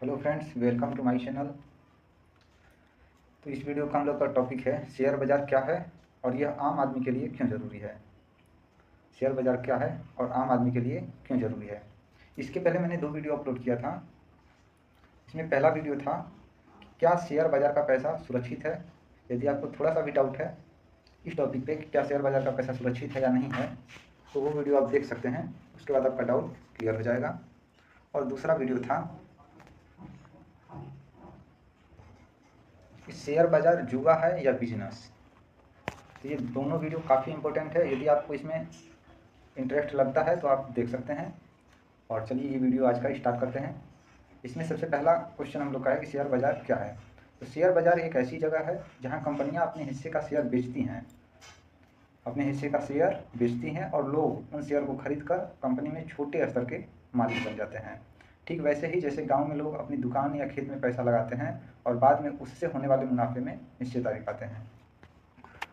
Hello friends, welcome to my channel. तो इस video का हम लोग का टॉपिक है शेयर बाज़ार क्या है और यह आम आदमी के लिए क्यों ज़रूरी है। शेयर बाज़ार क्या है और आम आदमी के लिए क्यों ज़रूरी है। इसके पहले मैंने 2 वीडियो अपलोड किया था। इसमें पहला वीडियो था कि क्या शेयर बाज़ार का पैसा सुरक्षित है। यदि आपको थोड़ा सा भी डाउट है इस टॉपिक पे कि क्या शेयर बाज़ार का पैसा सुरक्षित है या नहीं है, तो वो वीडियो आप देख सकते हैं। उसके बाद आपका डाउट क्लियर हो जाएगा। और दूसरा वीडियो था कि शेयर बाज़ार जुआ है या बिजनेस। तो ये दोनों वीडियो काफ़ी इंपॉर्टेंट है। यदि आपको इसमें इंटरेस्ट लगता है तो आप देख सकते हैं। और चलिए ये वीडियो आज का स्टार्ट करते हैं। इसमें सबसे पहला क्वेश्चन हम लोग का है कि शेयर बाज़ार क्या है। तो शेयर बाज़ार एक ऐसी जगह है जहां कंपनियां अपने हिस्से का शेयर बेचती हैं, और लोग उन शेयर को खरीद कर कंपनी में छोटे स्तर के मालिक बन जाते हैं। ठीक वैसे ही जैसे गांव में लोग अपनी दुकान या खेत में पैसा लगाते हैं और बाद में उससे होने वाले मुनाफे में हिस्सेदारी पाते हैं।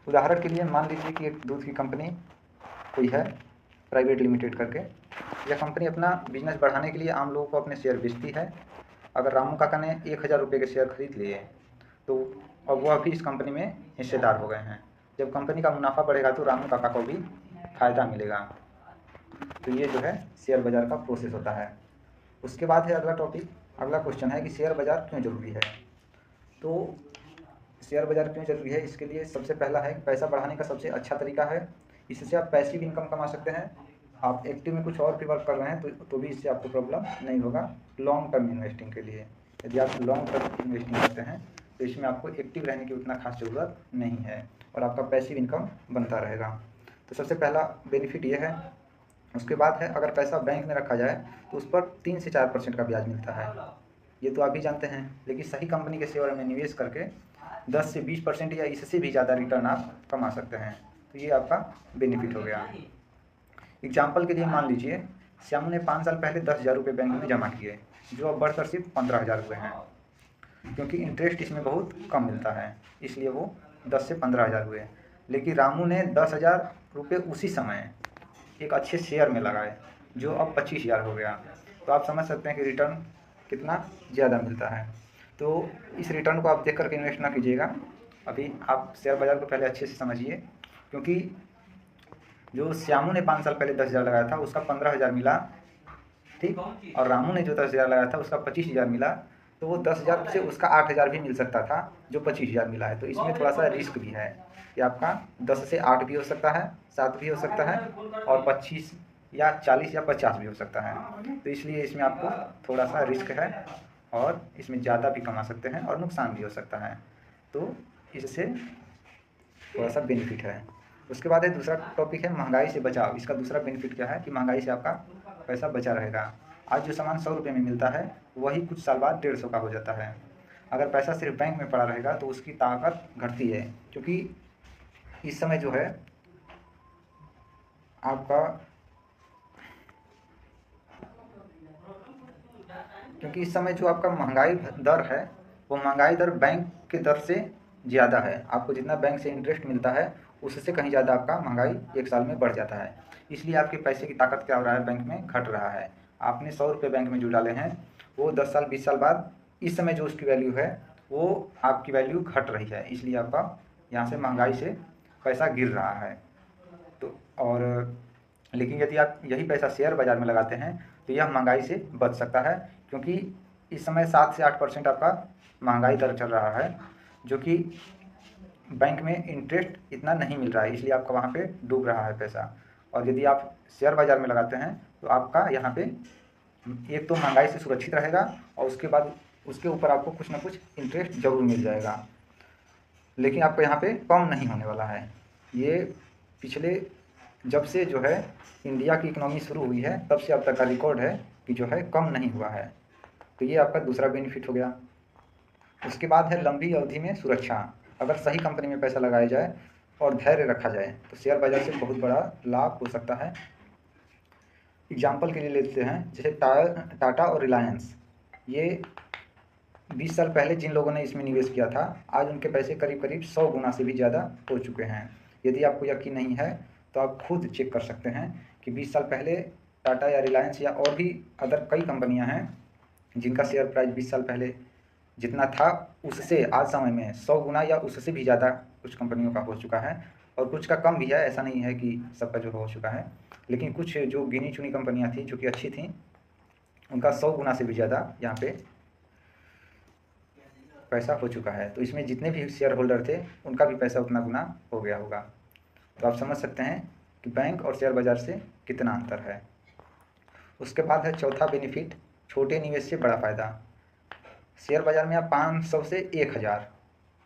उदाहरण के लिए मान लीजिए कि एक दूध की कंपनी कोई है, प्राइवेट लिमिटेड करके। यह कंपनी अपना बिजनेस बढ़ाने के लिए आम लोगों को अपने शेयर बेचती है। अगर रामू काका ने 1000 रुपये के शेयर खरीद लिए तो अब वह भी इस कंपनी में हिस्सेदार हो गए हैं। जब कंपनी का मुनाफा बढ़ेगा तो रामू काका को भी फ़ायदा मिलेगा। तो ये जो है शेयर बाज़ार का प्रोसेस होता है। उसके बाद है अगला टॉपिक, अगला क्वेश्चन है कि शेयर बाज़ार क्यों ज़रूरी है। तो शेयर बाज़ार क्यों ज़रूरी है, इसके लिए सबसे पहला है कि पैसा बढ़ाने का सबसे अच्छा तरीका है। इससे आप पैसिव इनकम कमा सकते हैं। आप एक्टिव में कुछ और भी वर्क कर रहे हैं तो भी इससे आपको प्रॉब्लम नहीं होगा। लॉन्ग टर्म इन्वेस्टिंग के लिए यदि आप लॉन्ग टर्म इन्वेस्टिंग करते हैं तो इसमें आपको एक्टिव रहने की उतना खास ज़रूरत नहीं है और आपका पैसिव इनकम बनता रहेगा। तो सबसे पहला बेनिफिट ये है। उसके बाद है अगर पैसा बैंक में रखा जाए तो उस पर 3 से 4% का ब्याज मिलता है। ये तो आप भी जानते हैं, लेकिन सही कंपनी के शेयर में निवेश करके 10 से 20% या इससे भी ज़्यादा रिटर्न आप कमा सकते हैं। तो ये आपका बेनिफिट हो गया। एग्जाम्पल के लिए मान लीजिए श्यामू ने 5 साल पहले 10,000 रुपये बैंक में जमा किए, जो अब बढ़कर सिर्फ 15,000 हुए हैं। क्योंकि इंटरेस्ट इसमें बहुत कम मिलता है इसलिए वो 10 से 15,000 हुए। लेकिन रामू ने 10,000 रुपये उसी समय एक अच्छे शेयर में लगाए जो अब 25,000 हो गया। तो आप समझ सकते हैं कि रिटर्न कितना ज़्यादा मिलता है। तो इस रिटर्न को आप देख करके इन्वेस्ट ना कीजिएगा। अभी आप शेयर बाज़ार को पहले अच्छे से समझिए, क्योंकि जो श्यामू ने 5 साल पहले 10,000 लगाया था उसका 15,000 मिला, ठीक, और रामू ने जो 10,000 लगाया था उसका 25,000 मिला। तो वो 10,000 से उसका 8,000 भी मिल सकता था जो 25,000 मिला है। तो इसमें थोड़ा सा रिस्क भी है कि आपका 10 से 8 भी हो सकता है, 7 भी हो सकता है, और 25 या 40 या 50 भी हो सकता है। तो इसलिए इसमें आपको थोड़ा सा रिस्क है और इसमें ज़्यादा भी कमा सकते हैं और नुकसान भी हो सकता है। तो इससे थोड़ा सा बेनिफिट है। उसके बाद है दूसरा टॉपिक है महंगाई से बचाव। इसका दूसरा बेनिफिट क्या है कि महंगाई से आपका पैसा बचा रहेगा। आज जो सामान 100 रुपये में मिलता है वही कुछ साल बाद 150 का हो जाता है। अगर पैसा सिर्फ बैंक में पड़ा रहेगा तो उसकी ताकत घटती है, क्योंकि इस समय जो है आपका क्योंकि इस समय जो आपका महंगाई दर है वो महंगाई दर बैंक के दर से ज़्यादा है। आपको जितना बैंक से इंटरेस्ट मिलता है उससे कहीं ज़्यादा आपका महंगाई एक साल में बढ़ जाता है। इसलिए आपके पैसे की ताकत क्या हो रहा है, बैंक में घट रहा है। आपने 100 रुपये बैंक में जो डाले हैं वो 10 साल 20 साल बाद इस समय जो उसकी वैल्यू है वो आपकी वैल्यू घट रही है। इसलिए आपका यहाँ से महंगाई से पैसा गिर रहा है। तो और लेकिन यदि आप यही पैसा शेयर बाज़ार में लगाते हैं तो यह महंगाई से बच सकता है, क्योंकि इस समय 7 से 8% आपका महंगाई दर चल रहा है, जो कि बैंक में इंटरेस्ट इतना नहीं मिल रहा है, इसलिए आपका वहाँ पे डूब रहा है पैसा। और यदि आप शेयर बाज़ार में लगाते हैं तो आपका यहाँ पे एक तो महंगाई से सुरक्षित रहेगा और उसके बाद उसके ऊपर आपको कुछ ना कुछ इंटरेस्ट ज़रूर मिल जाएगा, लेकिन आपको यहाँ पे कम नहीं होने वाला है। ये पिछले जब से जो है इंडिया की इकोनॉमी शुरू हुई है तब से अब तक का रिकॉर्ड है कि जो है कम नहीं हुआ है। तो ये आपका दूसरा बेनिफिट हो गया। उसके बाद है लंबी अवधि में सुरक्षा। अगर सही कंपनी में पैसा लगाया जाए और धैर्य रखा जाए तो शेयर बाज़ार से बहुत बड़ा लाभ हो सकता है। एग्जाम्पल के लिए लेते हैं जैसे टाटा और रिलायंस। ये 20 साल पहले जिन लोगों ने इसमें निवेश किया था आज उनके पैसे करीब करीब 100 गुना से भी ज़्यादा हो चुके हैं। यदि आपको यकीन नहीं है तो आप खुद चेक कर सकते हैं कि 20 साल पहले टाटा या रिलायंस या और भी अदर कई कंपनियां हैं जिनका शेयर प्राइस 20 साल पहले जितना था उससे आज समय में 100 गुना या उससे भी ज़्यादा कुछ कंपनियों का हो चुका है, और कुछ का कम भी है। ऐसा नहीं है कि सबका जो हो चुका है, लेकिन कुछ जो गिनी चुनी कंपनियां थी जो कि अच्छी थी, उनका 100 गुना से भी ज़्यादा यहाँ पे पैसा हो चुका है। तो इसमें जितने भी शेयर होल्डर थे उनका भी पैसा उतना गुना हो गया होगा। तो आप समझ सकते हैं कि बैंक और शेयर बाज़ार से कितना अंतर है। उसके बाद है चौथा बेनिफिट, छोटे निवेश से बड़ा फ़ायदा। शेयर बाज़ार में आप 500 से 1000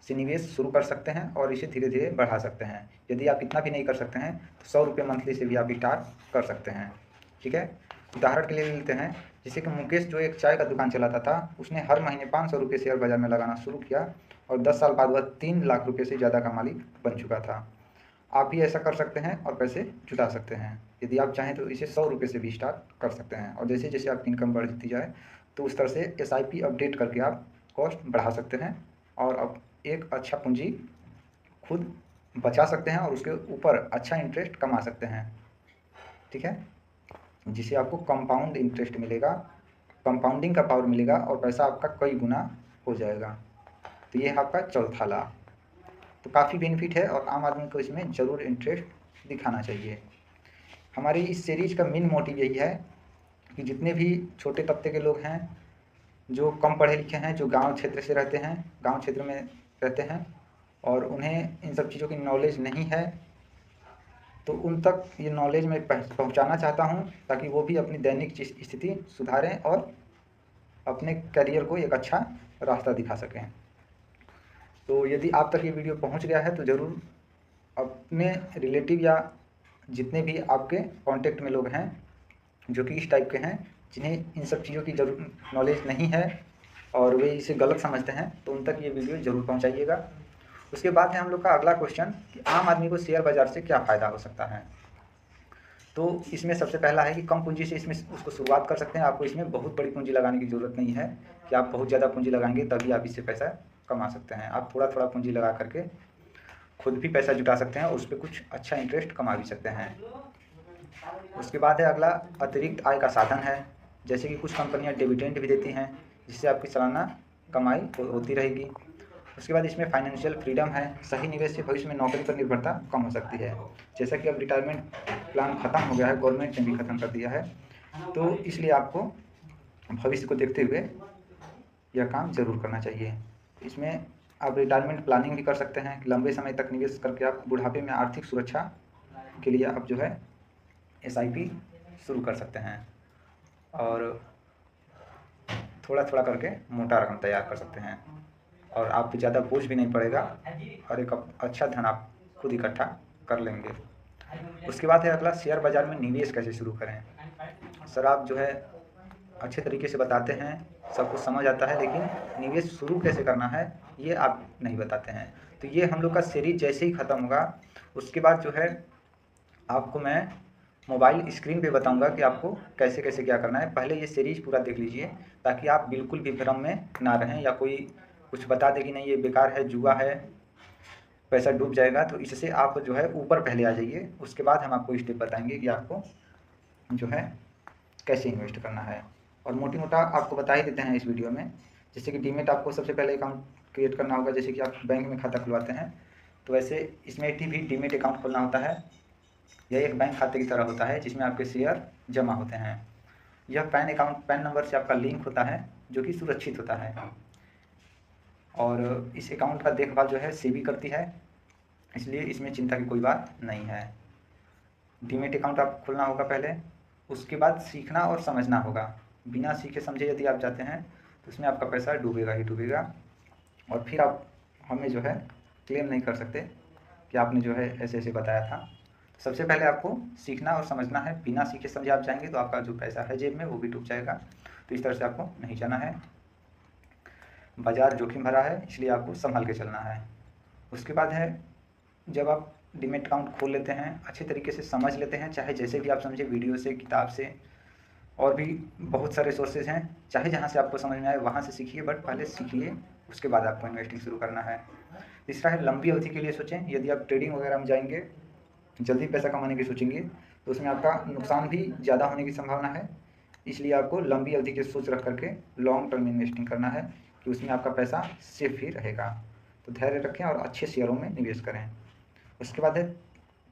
से निवेश शुरू कर सकते हैं और इसे धीरे धीरे बढ़ा सकते हैं। यदि आप इतना भी नहीं कर सकते हैं तो 100 रुपये मंथली से भी आप स्टार्ट कर सकते हैं। ठीक है, उदाहरण के लिए लेते हैं, जैसे कि मुकेश जो एक चाय का दुकान चलाता था, उसने हर महीने 500 रुपये शेयर बाज़ार में लगाना शुरू किया और 10 साल बाद वह 3 लाख रुपये से ज़्यादा का मालिक बन चुका था। आप भी ऐसा कर सकते हैं और पैसे जुटा सकते हैं। यदि आप चाहें तो इसे 100 रुपये से भी स्टार्ट कर सकते हैं, और जैसे जैसे आपकी इनकम बढ़ती जाए तो उस तरह से SIP अपडेट करके आप कॉस्ट बढ़ा सकते हैं और अब एक अच्छा पूंजी खुद बचा सकते हैं और उसके ऊपर अच्छा इंटरेस्ट कमा सकते हैं। ठीक है, जिससे आपको कंपाउंड इंटरेस्ट मिलेगा, कंपाउंडिंग का पावर मिलेगा और पैसा आपका कई गुना हो जाएगा। तो ये है आपका चौथा लाभ। तो काफ़ी बेनिफिट है और आम आदमी को इसमें ज़रूर इंटरेस्ट दिखाना चाहिए। हमारी इस सीरीज का मेन मोटिव यही है कि जितने भी छोटे तबके के लोग हैं, जो कम पढ़े लिखे हैं, जो गांव क्षेत्र से रहते हैं, गांव क्षेत्र में रहते हैं और उन्हें इन सब चीज़ों की नॉलेज नहीं है, तो उन तक ये नॉलेज मैं पहुंचाना चाहता हूं ताकि वो भी अपनी दैनिक स्थिति सुधारें और अपने करियर को एक अच्छा रास्ता दिखा सकें। तो यदि आप तक ये वीडियो पहुंच गया है तो ज़रूर अपने रिलेटिव या जितने भी आपके कांटेक्ट में लोग हैं जो कि इस टाइप के हैं, जिन्हें इन सब चीज़ों की जरूर नॉलेज नहीं है और वे इसे गलत समझते हैं, तो उन तक ये वीडियो ज़रूर पहुंचाइएगा। उसके बाद है हम लोग का अगला क्वेश्चन कि आम आदमी को शेयर बाज़ार से क्या फ़ायदा हो सकता है। तो इसमें सबसे पहला है कि कम पूंजी से इसमें उसको शुरुआत कर सकते हैं। आपको इसमें बहुत बड़ी पूंजी लगाने की ज़रूरत नहीं है कि आप बहुत ज़्यादा पूंजी लगाएंगे तभी आप इससे पैसा कमा सकते हैं। आप थोड़ा थोड़ा पूंजी लगा करके खुद भी पैसा जुटा सकते हैं और उस पर कुछ अच्छा इंटरेस्ट कमा भी सकते हैं। उसके बाद है अगला अतिरिक्त आय का साधन है, जैसे कि कुछ कंपनियां डिविडेंड भी देती हैं जिससे आपकी सालाना कमाई होती रहेगी। उसके बाद इसमें फाइनेंशियल फ्रीडम है, सही निवेश से भविष्य में नौकरी पर निर्भरता कम हो सकती है। जैसा कि अब रिटायरमेंट प्लान ख़त्म हो गया है, गवर्नमेंट ने भी ख़त्म कर दिया है, तो इसलिए आपको भविष्य को देखते हुए यह काम ज़रूर करना चाहिए। इसमें आप रिटायरमेंट प्लानिंग भी कर सकते हैं, लंबे समय तक निवेश करके आप बुढ़ापे में आर्थिक सुरक्षा के लिए आप जो है SIP शुरू कर सकते हैं और थोड़ा थोड़ा करके मोटा रकम तैयार कर सकते हैं और आप पे ज़्यादा बोझ भी नहीं पड़ेगा और एक अच्छा धन आप खुद इकट्ठा कर लेंगे। उसके बाद है अगला, शेयर बाज़ार में निवेश कैसे शुरू करें। सर आप जो है अच्छे तरीके से बताते हैं, सब कुछ समझ आता है, लेकिन निवेश शुरू कैसे करना है ये आप नहीं बताते हैं। तो ये हम लोग का सीरीज जैसे ही ख़त्म होगा उसके बाद जो है आपको मैं मोबाइल स्क्रीन पे बताऊंगा कि आपको कैसे कैसे क्या करना है। पहले ये सीरीज पूरा देख लीजिए ताकि आप बिल्कुल भी भ्रम में ना रहें या कोई कुछ बता दे कि नहीं ये बेकार है, जुआ है, पैसा डूब जाएगा। तो इससे आप जो है ऊपर पहले आ जाइए, उसके बाद हम आपको स्टेप बताएंगे कि आपको जो है कैसे इन्वेस्ट करना है। और मोटी मोटा आपको बता ही देते हैं इस वीडियो में, जैसे कि डीमेट आपको सबसे पहले अकाउंट क्रिएट करना होगा। जैसे कि आप बैंक में खाता खुलवाते हैं तो वैसे इसमें भी डीमेट अकाउंट खोलना होता है। यह एक बैंक खाते की तरह होता है जिसमें आपके शेयर जमा होते हैं। यह पैन नंबर से आपका लिंक होता है जो कि सुरक्षित होता है और इस अकाउंट का देखभाल जो है सेबी करती है, इसलिए इसमें चिंता की कोई बात नहीं है। डीमेट अकाउंट आप खोलना होगा पहले, उसके बाद सीखना और समझना होगा। बिना सीखे समझे यदि आप जाते हैं तो उसमें आपका पैसा डूबेगा ही डूबेगा और फिर आप हमें जो है क्लेम नहीं कर सकते कि आपने जो है ऐसे ऐसे बताया था। सबसे पहले आपको सीखना और समझना है। बिना सीखे समझे आप जाएंगे तो आपका जो पैसा है जेब में वो भी डूब जाएगा। तो इस तरह से आपको नहीं जाना है। बाज़ार जोखिम भरा है, इसलिए आपको संभाल के चलना है। उसके बाद है जब आप डीमेट अकाउंट खोल लेते हैं, अच्छे तरीके से समझ लेते हैं, चाहे जैसे भी आप समझे, वीडियो से, किताब से, और भी बहुत सारे सोर्सेज हैं, चाहे जहाँ से आपको समझ में आए वहाँ से सीखिए, बट पहले सीखिए उसके बाद आपको इन्वेस्टिंग शुरू करना है। तीसरा है लंबी अवधि के लिए सोचें। यदि आप ट्रेडिंग वगैरह में जाएंगे, जल्दी पैसा कमाने की सोचेंगे तो उसमें आपका नुकसान भी ज़्यादा होने की संभावना है। इसलिए आपको लंबी अवधि की सोच रख करके लॉन्ग टर्म इन्वेस्टिंग करना है कि उसमें आपका पैसा सेफ ही रहेगा। तो धैर्य रखें और अच्छे शेयरों में निवेश करें। उसके बाद है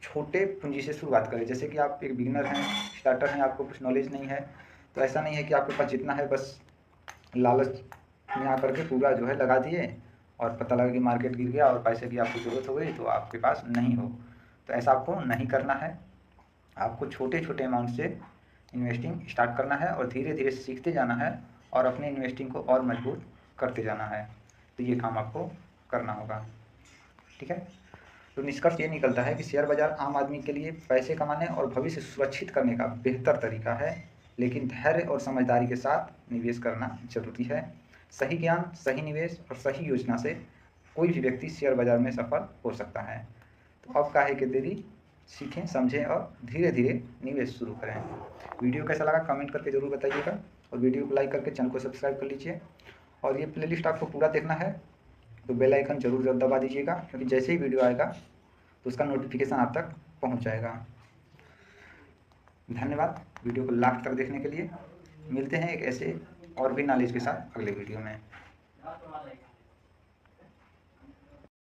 छोटे पूंजी से शुरुआत करें। जैसे कि आप एक बिगिनर हैं, स्टार्टर हैं, आपको कुछ नॉलेज नहीं है, तो ऐसा नहीं है कि आपके पास जितना है बस लालच में आकर के पूरा जो है लगा दिए और पता लगा कि मार्केट गिर गया और पैसे की आपको ज़रूरत हो गई तो आपके पास नहीं हो। तो ऐसा आपको नहीं करना है। आपको छोटे छोटे अमाउंट से इन्वेस्टिंग स्टार्ट करना है और धीरे धीरे सीखते जाना है और अपने इन्वेस्टिंग को और मजबूत करते जाना है। तो ये काम आपको करना होगा। ठीक है। तो निष्कर्ष ये निकलता है कि शेयर बाजार आम आदमी के लिए पैसे कमाने और भविष्य सुरक्षित करने का बेहतर तरीका है, लेकिन धैर्य और समझदारी के साथ निवेश करना जरूरी है। सही ज्ञान, सही निवेश और सही योजना से कोई भी व्यक्ति शेयर बाजार में सफल हो सकता है। तो अब काहे के देरी, सीखें, समझें और धीरे धीरे निवेश शुरू करें। वीडियो कैसा लगा कमेंट करके ज़रूर बताइएगा और वीडियो को लाइक करके चैनल को सब्सक्राइब कर लीजिए। और ये प्लेलिस्ट आपको पूरा देखना है तो बेल आइकन जरूर दबा दीजिएगा, क्योंकि जैसे ही वीडियो आएगा तो उसका नोटिफिकेशन आप तक पहुंच जाएगा। धन्यवाद वीडियो को लास्ट तक देखने के लिए। मिलते हैं एक ऐसे और भी नॉलेज के साथ अगले वीडियो में।